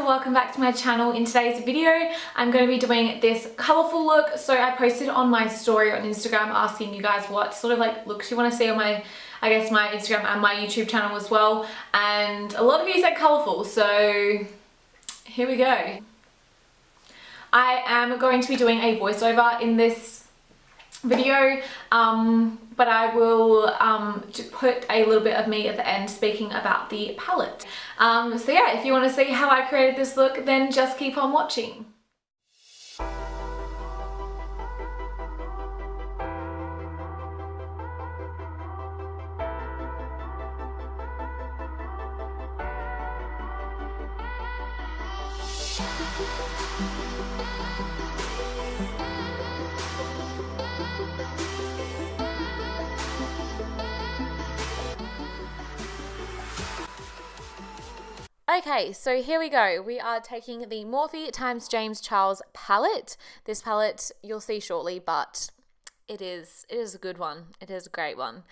and welcome back to my channel. In today's video, I'm going to be doing this colourful look. So I posted on my story on Instagram asking you guys what sort of like looks you want to see on my, I guess my Instagram and my YouTube channel as well. And a lot of you said colourful, so here we go. I am going to be doing a voiceover in this video, but I will put a little bit of me at the end speaking about the palette. So yeah, if you want to see how I created this look, then just keep on watching. Okay, so here we go. We are taking the Morphe times James Charles palette. This palette you'll see shortly, but it is a good one. It is a great one.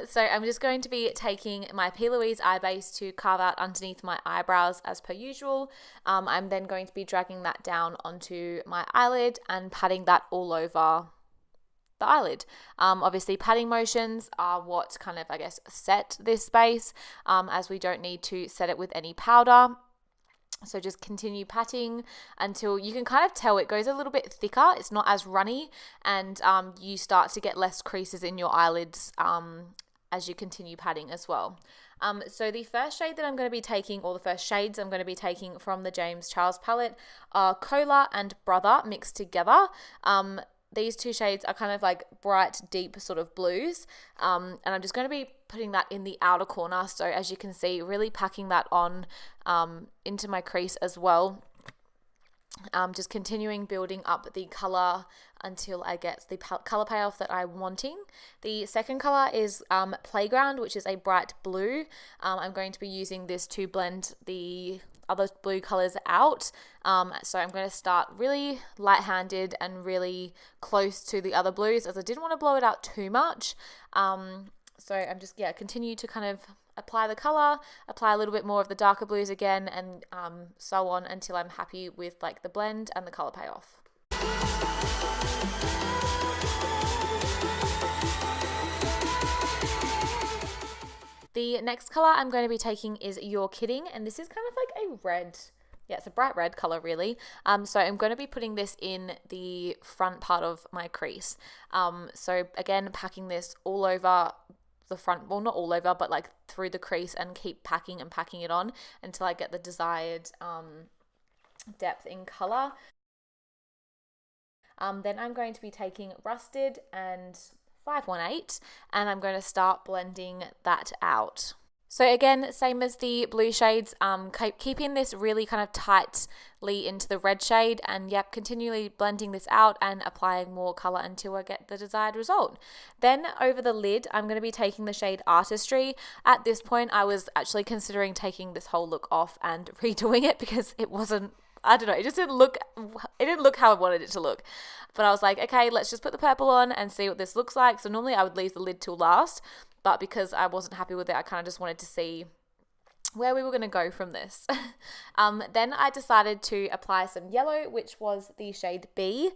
So I'm just going to be taking my P. Louise eye base to carve out underneath my eyebrows as per usual. I'm then going to be dragging that down onto my eyelid and patting that all over the eyelid. Obviously patting motions are what kind of, I guess, set this base, as we don't need to set it with any powder. So just continue patting until you can kind of tell it goes a little bit thicker. It's not as runny, and you start to get less creases in your eyelids as you continue patting as well. So the first shade that I'm going to be taking, or the first shades I'm going to be taking from the James Charles palette are Cola and Brother mixed together. These two shades are kind of like bright, deep sort of blues, and I'm just going to be putting that in the outer corner. So as you can see, really packing that on into my crease as well. Just continuing building up the colour until I get the colour payoff that I'm wanting. The second colour is Playground, which is a bright blue. I'm going to be using this to blend the other blue colors out. So I'm going to start really light-handed and really close to the other blues, as I didn't want to blow it out too much. So I'm just, continue to kind of apply the color, apply a little bit more of the darker blues again, and so on until I'm happy with like the blend and the color payoff. The next color I'm going to be taking is You're Kidding, and this is kind of like a red, it's a bright red color really. So I'm going to be putting this in the front part of my crease. So again, packing this all over the front, well not all over, but like through the crease, and keep packing and packing it on until I get the desired depth in color. Then I'm going to be taking Rusted and 518, and I'm going to start blending that out. So again, same as the blue shades, keeping this really kind of tightly into the red shade, and continually blending this out and applying more color until I get the desired result. Then over the lid, I'm going to be taking the shade Artistry. At this point, I was actually considering taking this whole look off and redoing it because it wasn't, I don't know, it didn't look how I wanted it to look. But I was like, okay, let's just put the purple on and see what this looks like. So normally I would leave the lid till last, but because I wasn't happy with it, I kind of just wanted to see where we were going to go from this. Then I decided to apply some yellow, which was the shade B.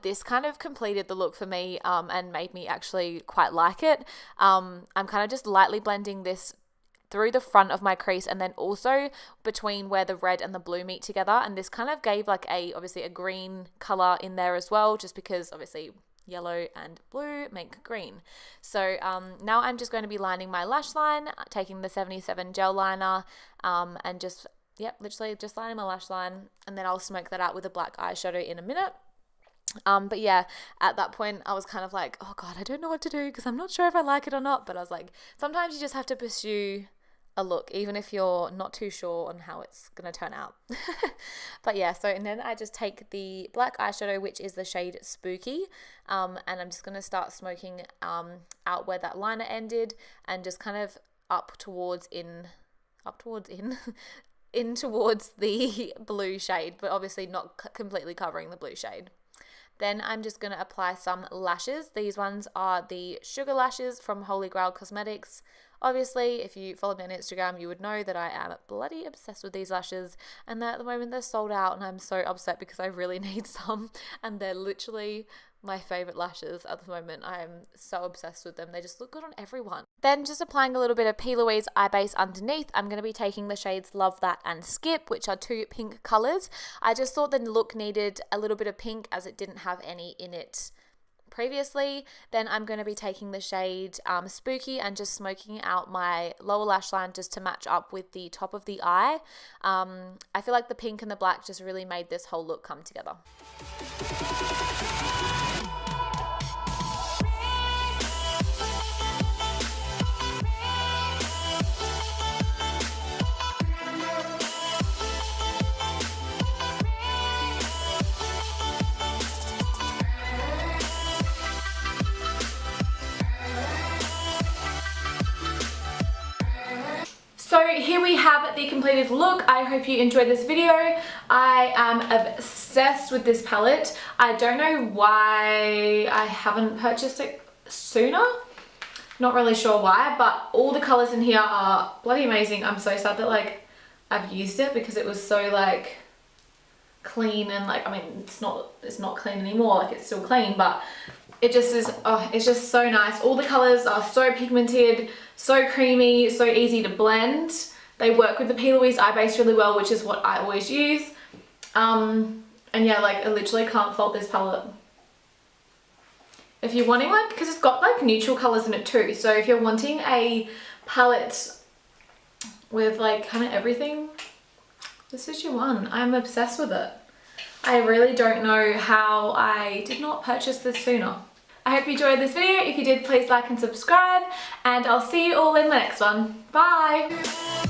This kind of completed the look for me and made me actually quite like it. I'm kind of just lightly blending this through the front of my crease, and then also between where the red and the blue meet together, and this kind of gave like obviously a green color in there as well, just because obviously yellow and blue make green. So now I'm just going to be lining my lash line, taking the 77 gel liner, and just literally just lining my lash line, and then I'll smoke that out with a black eyeshadow in a minute. But yeah, at that point I was kind of like, oh god, I don't know what to do because I'm not sure if I like it or not. But I was like, sometimes you just have to pursue a look even if you're not too sure on how it's gonna turn out. But yeah, so and then I just take the black eyeshadow, which is the shade Spooky, and I'm just gonna start smoking out where that liner ended, and just kind of up towards in towards the blue shade, but obviously not completely covering the blue shade. Then I'm just going to apply some lashes. These ones are the Sugar Lashes from Holy Grail Cosmetics. Obviously, if you follow me on Instagram, you would know that I am bloody obsessed with these lashes, and that at the moment they're sold out, and I'm so upset because I really need some, and they're literally my favorite lashes at the moment. I am so obsessed with them. They just look good on everyone. Then just applying a little bit of P. Louise eye base underneath. I'm going to be taking the shades Love That and Skip, which are 2 pink colors. I just thought the look needed a little bit of pink as it didn't have any in it previously. Then I'm going to be taking the shade Spooky and just smoking out my lower lash line just to match up with the top of the eye. I feel like the pink and the black just really made this whole look come together. So here we have the completed look. I hope you enjoyed this video. I am obsessed with this palette. I don't know why I haven't purchased it sooner. Not really sure why, but all the colors in here are bloody amazing. I'm so sad that like I've used it because it was so like clean and like, I mean, it's not clean anymore, like it's still clean, but it just is, oh, it's just so nice. All the colors are so pigmented, so creamy, so easy to blend. They work with the P. Louise eye base really well, which is what I always use. And yeah, like I literally can't fault this palette. If you're wanting like, because it's got like neutral colors in it too. So if you're wanting a palette with like kind of everything, this is your one. I'm obsessed with it. I really don't know how I did not purchase this sooner. I hope you enjoyed this video. If you did, please like and subscribe, and I'll see you all in the next one. Bye!